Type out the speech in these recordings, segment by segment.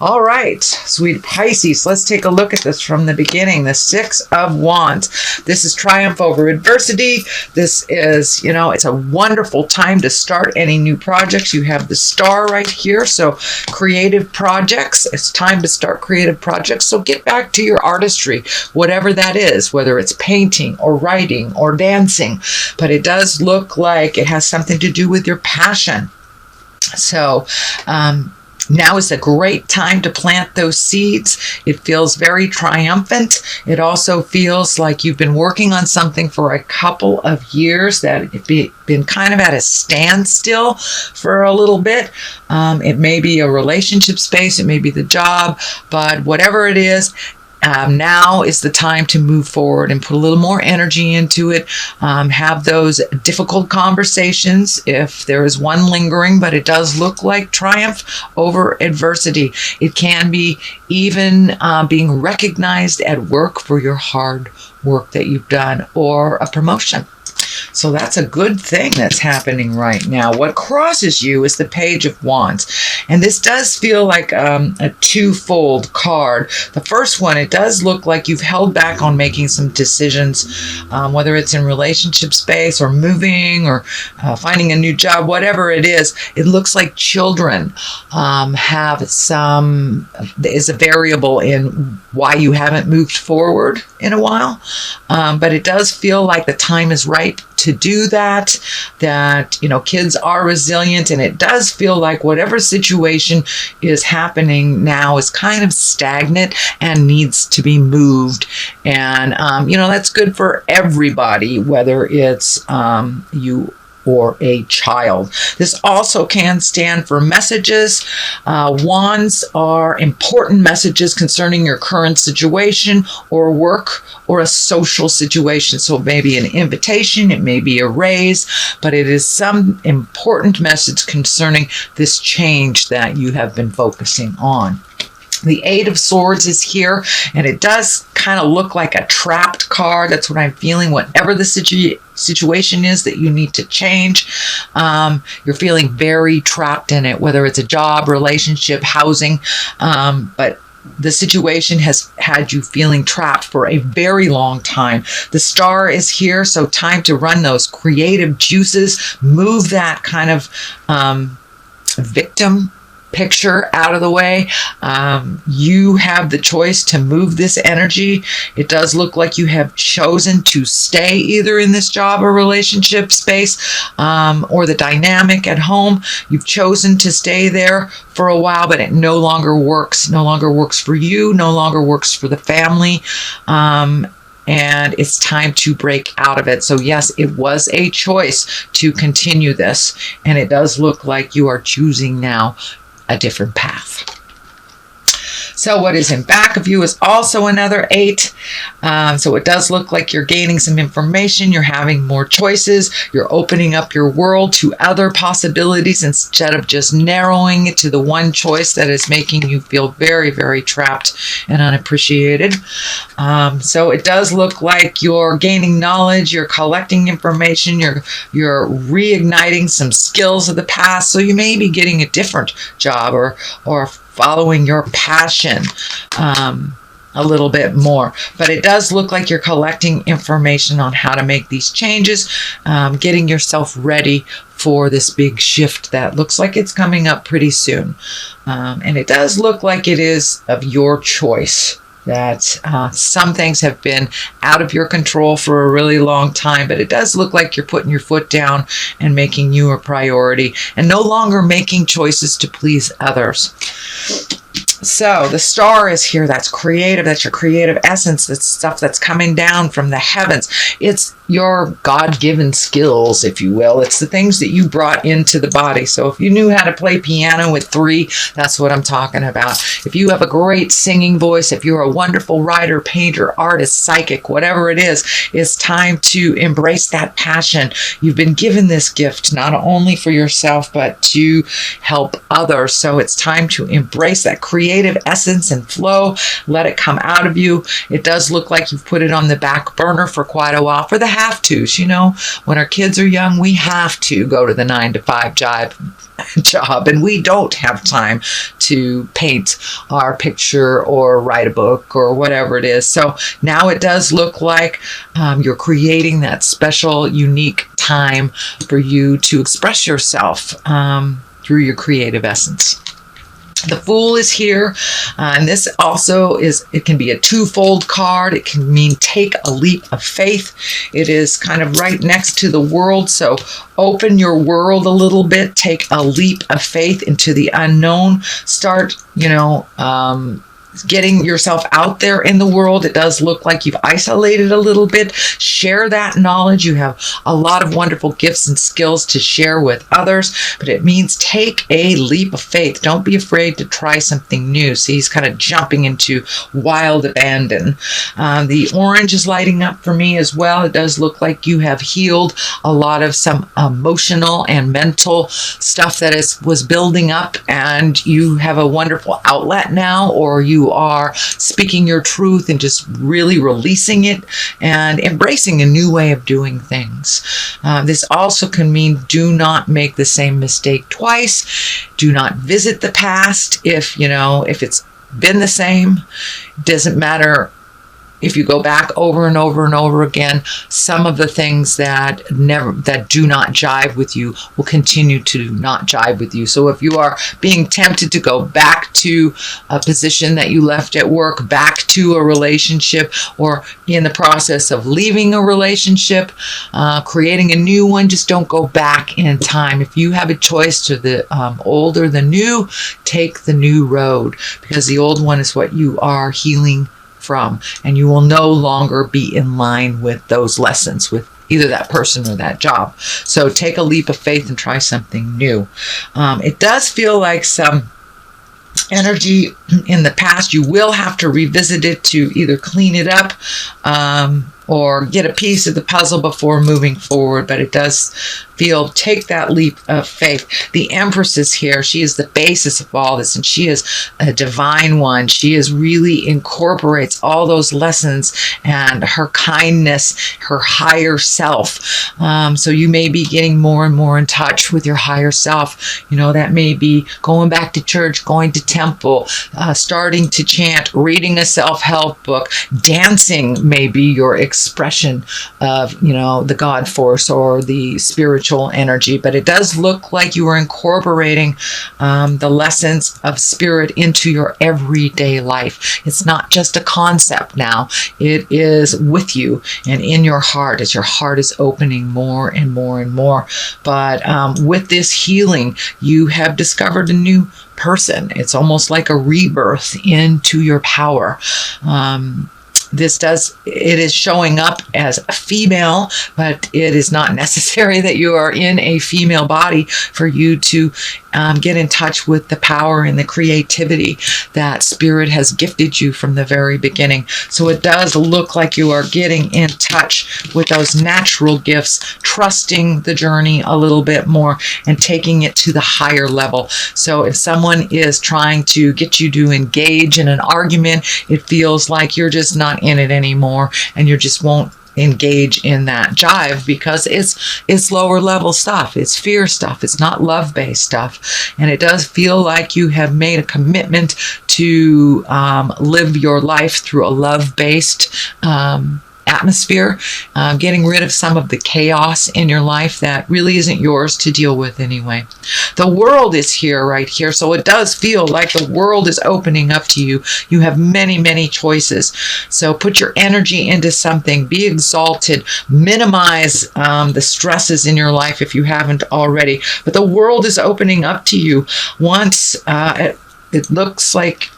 All right, sweet Pisces, let's take a look at this from the beginning. The Six of Wands. This is triumph over adversity. This is, it's a wonderful time to start any new projects. You have the star right here, so creative projects. It's time to start creative projects. So get back to your artistry, whatever that is, whether it's painting or writing or dancing. But it does look like it has something to do with your passion. So, now is a great time to plant those seeds. It feels very triumphant. It also feels like you've been working on something for a couple of years that it's been kind of at a standstill for a little bit. It may be a relationship space. It may be the job, but whatever it is, now is the time to move forward and put a little more energy into it. Have those difficult conversations if there is one lingering, but it does look like triumph over adversity. It can be even being recognized at work for your hard work that you've done, or a promotion. So that's a good thing that's happening right now. What crosses you is the Page of Wands. And this does feel like a twofold card. The first one, it does look like you've held back on making some decisions, whether it's in relationship space or moving or finding a new job, whatever it is. It looks like children is a variable in why you haven't moved forward in a while. But it does feel like the time is right to do that, kids are resilient, and it does feel like whatever situation is happening now is kind of stagnant and needs to be moved. And, that's good for everybody, whether it's you or a child. This also can stand for messages. Wands are important messages concerning your current situation or work or a social situation. So maybe an invitation, it may be a raise, but it is some important message concerning this change that you have been focusing on. The Eight of Swords is here, and it does kind of look like a trapped card. That's what I'm feeling. Whatever the situation is that you need to change, you're feeling very trapped in it, whether it's a job, relationship, housing, but the situation has had you feeling trapped for a very long time. The star is here, so time to run those creative juices, move that kind of victim picture out of the way. You have the choice to move this energy. It does look like you have chosen to stay either in this job or relationship space, or the dynamic at home. You've chosen to stay there for a while, but it no longer works for you, no longer works for the family. And it's time to break out of it. So yes, it was a choice to continue this, and it does look like you are choosing now a different path. So what is in back of you is also another 8. So it does look like you're gaining some information. You're having more choices. You're opening up your world to other possibilities instead of just narrowing it to the one choice that is making you feel very, very trapped and unappreciated. So it does look like you're gaining knowledge. You're collecting information. You're reigniting some skills of the past. So you may be getting a different job or following your passion a little bit more. But it does look like you're collecting information on how to make these changes, getting yourself ready for this big shift that looks like it's coming up pretty soon. And it does look like it is of your choice. That some things have been out of your control for a really long time, but it does look like you're putting your foot down and making you a priority and no longer making choices to please others. So the star is here. That's creative. That's your creative essence. That's stuff that's coming down from the heavens. It's your God-given skills, if you will. It's the things that you brought into the body. So if you knew how to play piano at 3, that's what I'm talking about. If you have a great singing voice, if you're a wonderful writer, painter, artist, psychic, whatever it is, it's time to embrace that passion. You've been given this gift not only for yourself, but to help others. So it's time to embrace that creative creative essence and flow. Let it come out of you. It does look like you've put it on the back burner for quite a while for the have-tos. You know, when our kids are young, we have to go to the 9-to-5 job, and we don't have time to paint our picture or write a book or whatever it is. So now it does look like you're creating that special, unique time for you to express yourself through your creative essence. The Fool is here, and this also it can be a twofold card. It can mean take a leap of faith. It is kind of right next to the World, so open your world a little bit, take a leap of faith into the unknown. Start, getting yourself out there in the world. It does look like you've isolated a little bit. Share that knowledge. You have a lot of wonderful gifts and skills to share with others, but it means take a leap of faith. Don't be afraid to try something new. See, he's kind of jumping into wild abandon. The orange is lighting up for me as well. It does look like you have healed a lot of some emotional and mental stuff that was building up, and you have a wonderful outlet now, or you are speaking your truth and just really releasing it and embracing a new way of doing things. This also can mean do not make the same mistake twice. Do not visit the past if it's been the same. It doesn't matter if you go back over and over and over again. Some of the things that do not jive with you will continue to not jive with you. So if you are being tempted to go back to a position that you left at work, back to a relationship, or in the process of leaving a relationship, creating a new one, just don't go back in time. If you have a choice to the old or the new, take the new road, because the old one is what you are healing from, and you will no longer be in line with those lessons with either that person or that job. So take a leap of faith and try something new. It does feel like some energy in the past. You will have to revisit it to either clean it up or get a piece of the puzzle before moving forward, but it does feel take that leap of faith. The Empress is here. She is the basis of all this, and she is a divine one. She is really incorporates all those lessons and her kindness, her higher self. So you may be getting more and more in touch with your higher self. That may be going back to church, going to temple, starting to chant, reading a self-help book, dancing may be your expression of, the God force or the spiritual energy. But it does look like you are incorporating the lessons of spirit into your everyday life. It's not just a concept now. It is with you and in your heart as your heart is opening more and more and more. But with this healing, you have discovered a new person. It's almost like a rebirth into your power. It is showing up as a female, but it is not necessary that you are in a female body for you to get in touch with the power and the creativity that spirit has gifted you from the very beginning. So it does look like you are getting in touch with those natural gifts, trusting the journey a little bit more and taking it to the higher level. So if someone is trying to get you to engage in an argument, it feels like you're just not in it anymore, and you just won't engage in that jive because it's lower level stuff. It's fear stuff. It's not love-based stuff. And it does feel like you have made a commitment to live your life through a love-based atmosphere, getting rid of some of the chaos in your life that really isn't yours to deal with anyway. The World is here, right here. So it does feel like the world is opening up to you. You have many, many choices. So put your energy into something. Be exalted. Minimize the stresses in your life if you haven't already. But the world is opening up to you. Once it looks like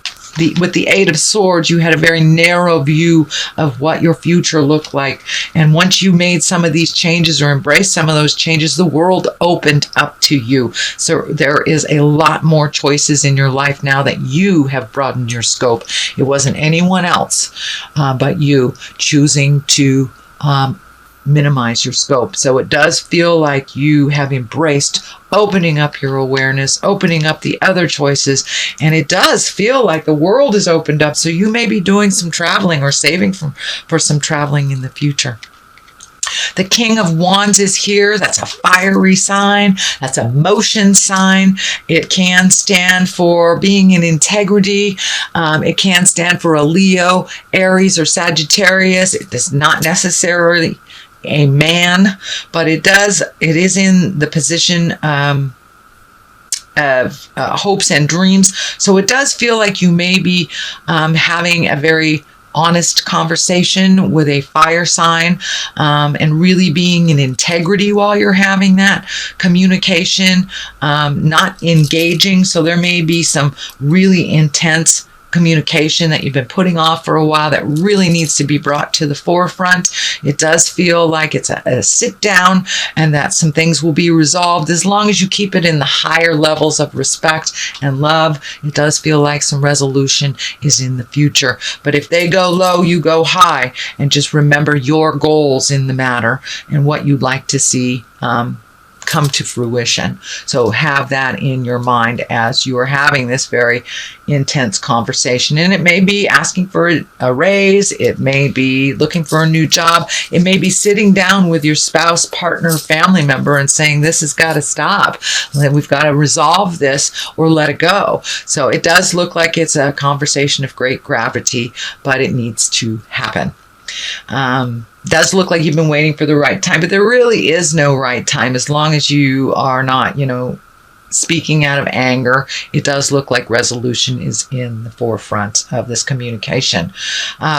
with the Eight of Swords, you had a very narrow view of what your future looked like. And once you made some of these changes or embraced some of those changes, the world opened up to you. So there is a lot more choices in your life now that you have broadened your scope. It wasn't anyone else but you choosing to minimize your scope. So it does feel like you have embraced opening up your awareness, opening up the other choices, and it does feel like the world is opened up. So you may be doing some traveling or saving for some traveling in the future. The King of Wands is here. That's a fiery sign. That's a motion sign. It can stand for being in integrity. It can stand for a Leo, Aries, or Sagittarius. It is not necessarily a man, but it is in the position of hopes and dreams. So it does feel like you may be having a very honest conversation with a fire sign, and really being in integrity while you're having that communication, not engaging. So there may be some really intense communication that you've been putting off for a while that really needs to be brought to the forefront. It does feel like it's a sit down, and that some things will be resolved as long as you keep it in the higher levels of respect and love. It does feel like some resolution is in the future. But if they go low, you go high, and just remember your goals in the matter and what you'd like to see come to fruition. So have that in your mind as you are having this very intense conversation. And it may be asking for a raise. It may be looking for a new job. It may be sitting down with your spouse, partner, family member and saying, this has got to stop. We've got to resolve this or let it go. So it does look like it's a conversation of great gravity, but it needs to happen. Does look like you've been waiting for the right time, but there really is no right time as long as you are not, speaking out of anger. It does look like resolution is in the forefront of this communication.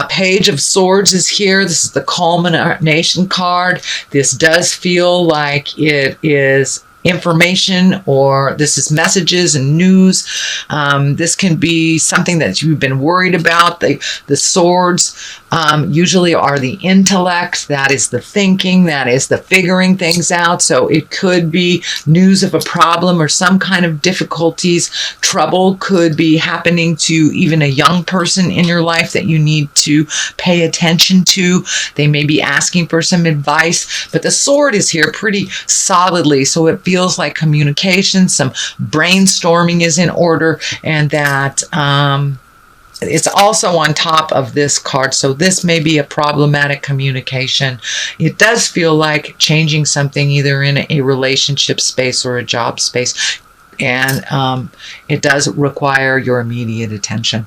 Page of Swords is here. This is the culmination card. This does feel like it is information, or this is messages and news. This can be something that you've been worried about. The swords usually are the intellect. That is the thinking. That is the figuring things out. So it could be news of a problem or some kind of difficulties. Trouble could be happening to even a young person in your life that you need to pay attention to. They may be asking for some advice, but the sword is here pretty solidly. So it feels like communication, some brainstorming is in order, and that it's also on top of this card. So this may be a problematic communication. It does feel like changing something either in a relationship space or a job space, and it does require your immediate attention.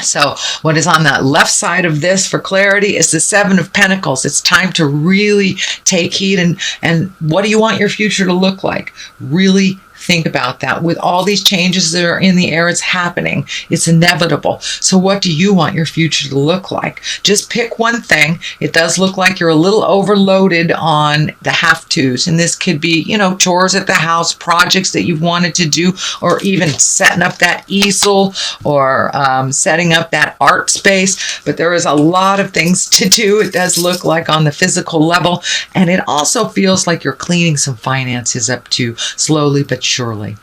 So what is on the left side of this for clarity is the Seven of Pentacles. It's time to really take heed, and what do you want your future to look like? Really think about that. With all these changes that are in the air, it's happening. It's inevitable. So what do you want your future to look like? Just pick one thing. It does look like you're a little overloaded on the have-tos. And this could be, chores at the house, projects that you've wanted to do, or even setting up that easel, or setting up that art space. But there is a lot of things to do. It does look like on the physical level. And it also feels like you're cleaning some finances up too, slowly but surely.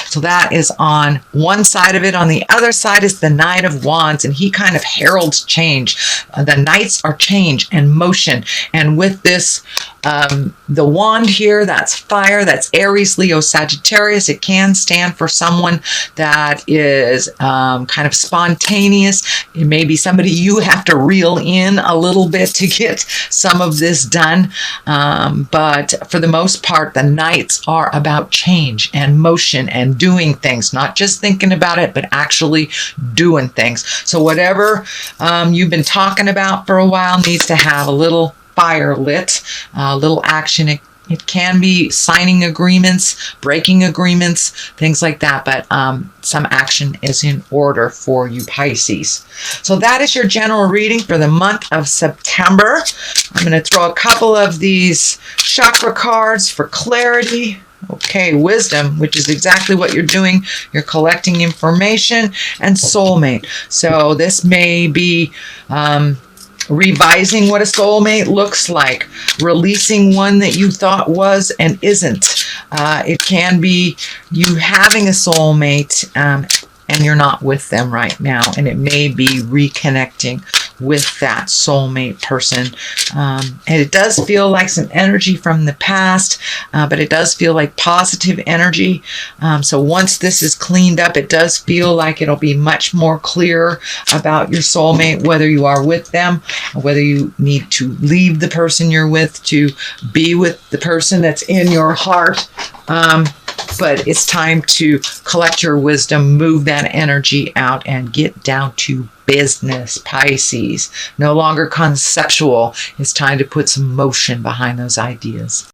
So that is on one side of it. On the other side is the Knight of Wands, and he kind of heralds change. The Knights are change and motion. And with this, the wand here, that's fire, that's Aries, Leo, Sagittarius. It can stand for someone that is kind of spontaneous. It may be somebody you have to reel in a little bit to get some of this done. But for the most part, the Knights are about change and motion and doing things, not just thinking about it, but actually doing things. So whatever you've been talking about for a while needs to have a little fire lit, a little action. It can be signing agreements, breaking agreements, things like that, but some action is in order for you Pisces. So that is your general reading for the month of September. I'm going to throw a couple of these chakra cards for clarity. Okay, wisdom, which is exactly what you're doing. You're collecting information, and soulmate. So this may be revising what a soulmate looks like, releasing one that you thought was and isn't. It can be you having a soulmate and you're not with them right now, and it may be reconnecting with that soulmate person. And it does feel like some energy from the past, but it does feel like positive energy. So once this is cleaned up, it does feel like it'll be much more clear about your soulmate, whether you are with them, or whether you need to leave the person you're with to be with the person that's in your heart. But it's time to collect your wisdom, move that energy out, and get down to business, Pisces. No longer conceptual. It's time to put some motion behind those ideas.